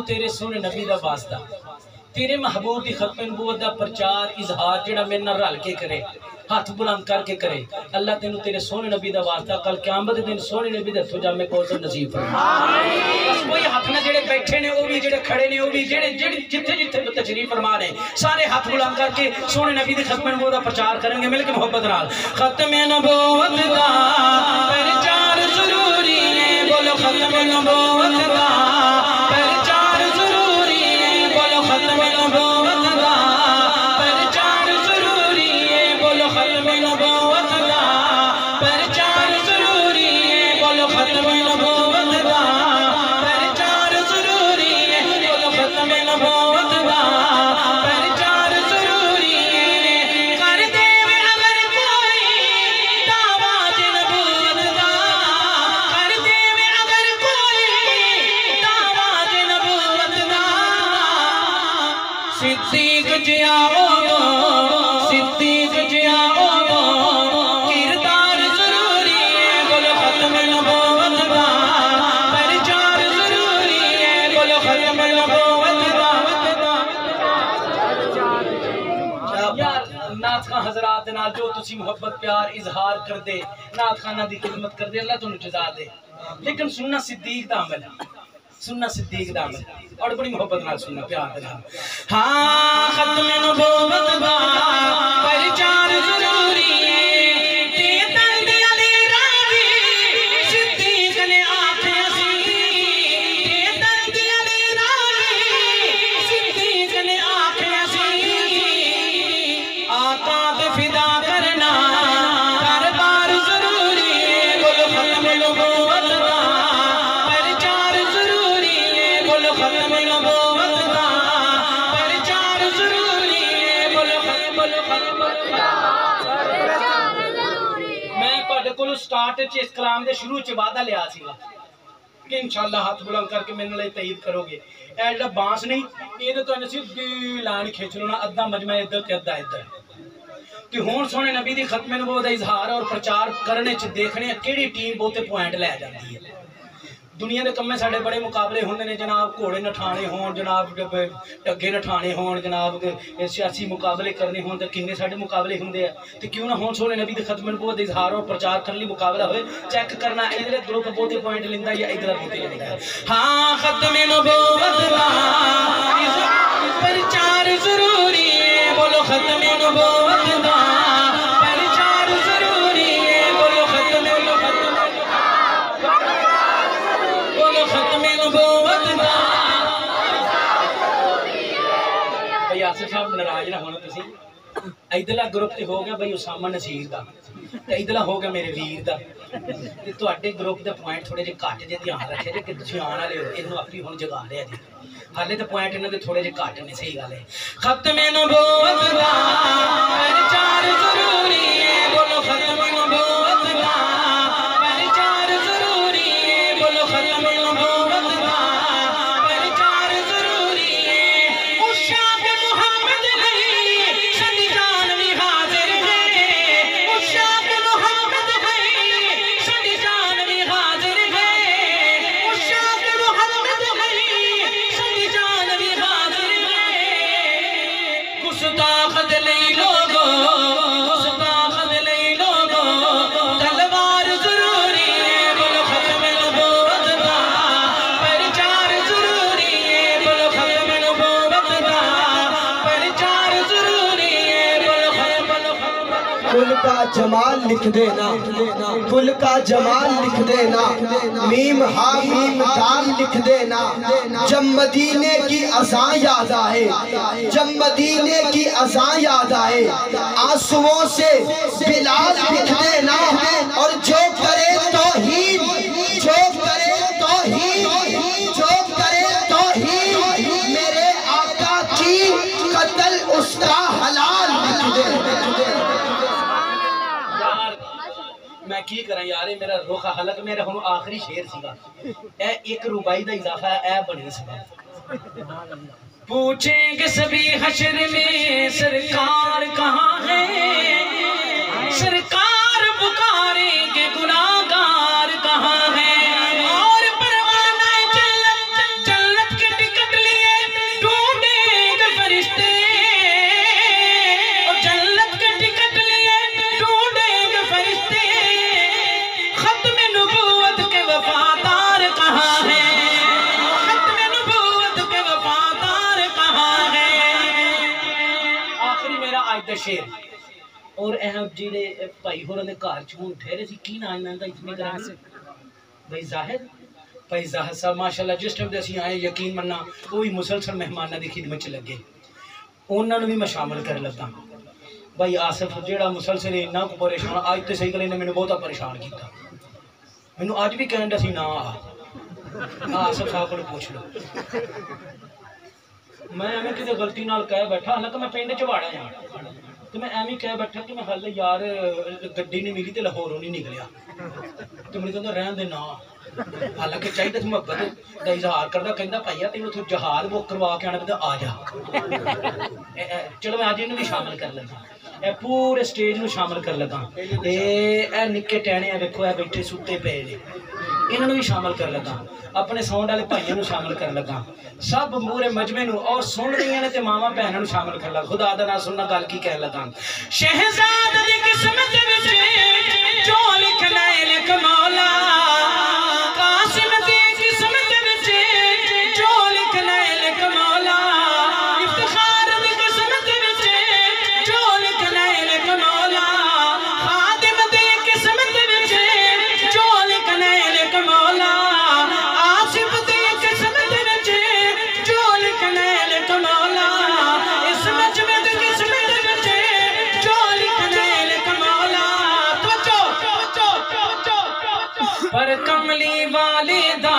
مینوں تیرے سونے نبی دا واسطہ تیرے محبوب دی ختم نبوت دا پرچار اظہار جڑا میرے نال رل کے کرے ہاتھ بلند کر کے کرے اللہ تینوں تیرے سونے نبی دا واسطہ کل قیامت دے دن سونے نبی دے ہتھوں جامے کوثر نصیب فرما بس کوئی ہاتھ نہ جڑے بیٹھے نے او بھی جڑے کھڑے نے او بھی جڑے جتھے جتھے تشریف فرما نے سارے ہاتھ بلند کر کے سونے نبی دی ختم نبوت دا پرچار کریں گے مل کے محبت نال ختم نبوت دا پرچار ضروری ہے بولو ختم نبوت دا پرچار ضروری ہے بولو ختم نبوت دا پرچار ضروری ہے بولو ختم نبوت دا پرچار ضروری ہے بولو ختم نبوت دا پرچار ضروری ہے بولو ختم نبوت دا پرچار ضروری ہے کر دے اگر کوئی دعویٰ نبوت دا کر دے اگر کوئی دعویٰ نبوت دا صدیق جیا صدیق جیا کردار ضروری ہے بولو ختم نبوت دا پرچار ضروری ہے بولو ختم نبوت دا یار نعت خان حضرات نال جو تسی محبت پیار اظہار کر دے نعت خانہ دی خدمت کر دے اللہ تنوں جزا دے لیکن سننا صدیق دا عمل سننا صدیق دا عمل اور بڑی محبت نال سننا پیار دے نال ہاں ختم نبوت دا پرچار ضروری ہے تے درد علی راوی صدیق نے آکھیا سی تے درد علی راوی صدیق نے آکھیا سی آقا دے فدا کرنا کر بار ضروری ہے بولو ختم نبوت دا پرچار ضروری ہے بولو ختم نبوت دا پرچار ضروری ہے بولو ختم میں تواڈے کولوں سٹارٹ وچ اس کلام دے شروع وچ وعدہ لیا سی کہ انشاءاللہ ہاتھ بلند کر کے میرے نال تائید کرو گے اے جڑا بانس نہیں اے تے تانوں صرف دی لائن کھچ لو نا ادھا مجمع ادھر تے ادھا ادھر کہ ہون سونے نبی دی ختم نبوت دا اظہار اور پرچار کرنے چ دیکھنے کیڑی ٹیم بہتے پوائنٹ لے جاندی ہے دنیا دے کمے ساڈے بڑے مقابلے ہوندے نے جناب گھوڑے نٹھانے ہون جناب ٹگے نٹھانے ہون جناب سیاسی مقابلے کرنے ہون تے کنے ساڈے مقابلے ہوندے ہیں تے کیوں نہ ہون سونے نبی دی ختم نبوت دا اظہار اور پرچار کرنے مقابلہ ہوئے چیک کرنا ادھر گروپ بہتے پوائنٹ لیندا یا ادھر بہتے لیندا ہاں ختم نبوت دا پرچار ضروری ہے بولو ختم نبوت دا پرچار ضروری ہے بولو ختم بولو ختم نبوت دا بھئی آصف صاحب ناراض نہ ہونا تسی ادھرلا گروپ تے ہو گیا بھئی اسامہ نصیر دا تے ادھرلا ہو گیا میرے ویر دا تے تواڈے گروپ دے پوائنٹ تھوڑے جے گھٹ جے دھیان رکھے جے کہ تسی آن والے ہو اینوں اپنی ہن جگا لیا جی حالے تے پوائنٹ انہاں دے تھوڑے جے گھٹ نے صحیح گل ہے ختم نبوت دا پرچار ضروری ہے بولو ختم نبوت دا پرچار ضروری ہے بولو ختم نبوت دا پرچار ضروری ہے عشاق محمد نہیں سنی جان بھی حاضر ہے عشاق محمد نہیں سنی جان بھی حاضر ہے عشاق محمد نہیں سنی جان بھی حاضر ہے گستاخ دلئی لوگو گستاخ دلئی لوگو تلوار ضروری ہے بولو ختم نبوت دا پرچار ضروری ہے بولو ختم نبوت دا پرچار ضروری ہے بولو ختم کل کا جمال لکھ دینا کل کا جمال لکھ دینا میم ہا میم دال لکھ دینا جب مدینے کی اذان یاد آئے جب مدینے کی اذان یاد آئے آنسوؤں سے بلال لکھ دینا اور جو کرے توحید جو کرے توحید جو کرے توحید میرے آقا کی قتل اس کا حلال لکھ دینا میں کی کریں یارے میرا روخ حلق میرا ہم آخری شیر سیگا اے ایک روبائی دا اضافہ ہے اے بنی سبا پوچھیں گے سبھی حشر میں سرکار کہاں ہے سرکار پکاریں گے گناہگار کہاں ہے اور پروانہ جنت کے ٹکٹ تے شیر اور اہم جڑے بھائی ہوراں دے گھر چ ہن ٹھہرے سی کی نام انہاں دا اتنی کرا بھائی ظاہر بھائی ظاہر صاحب ماشاءاللہ جس ٹائم تے اسی آئے یقین مننا وہی مسلسل مہماناں دی خدمت چ لگے انہاں نوں بھی میں شامل کر لگا بھائی آصف جیڑا مسلسل اتنا کو پریشان اج تے صحیح گل نے مینوں بہت پریشان کیتا مینوں اج بھی کہن دا سی نا آصف صاحب کو پوچھ لو میں ایویں کسی غلطی نال کہہ بیٹھا حالانکہ میں پنڈ چ واڑا ہاں تو میں ایویں کہہ بیٹھا کہ میں حل یار گڈی نہیں ملی تے لاہوروں نہیں نکلیا تو میں کہندا رہن دے نا حالانکہ چاہیے تھی محبت کا اظہار کردا کہندا بھائیا تینوں تو جہاز بک کروا کے آنا پہ آ جا چلو میں اج انہوں بھی شامل کر لگا اے پورے سٹیج نو شامل کر لگا اے نکے ٹہنے ویکھو اے بیٹھے ستے پے نے انہوں نے بھی شامل کر لگا اپنے ساؤنڈ والے بھائیوں نو شامل کر لگا سب پورے مجمع نو اور سن رہی نے تے ماواں بہناں نو شامل کر لگا خدا دا نام سننا گل کی کہہ لگا شہزاد دی قسمت وچ جو لکھنا ہے لکھ مولا قاسم دی قسمت وچ جو لکھنا ہے لکھ مولا افتخار دی قسمت وچ جو لکھنا ہے لکھ مولا خادم دی قسمت وچ جو لکھنا ہے لکھ مولا آصف دی قسمت وچ جو لکھنا ہے لکھ مولا اس مجمع دی قسمت وچ جو لکھنا ہے لکھ مولا پر کملی والے دا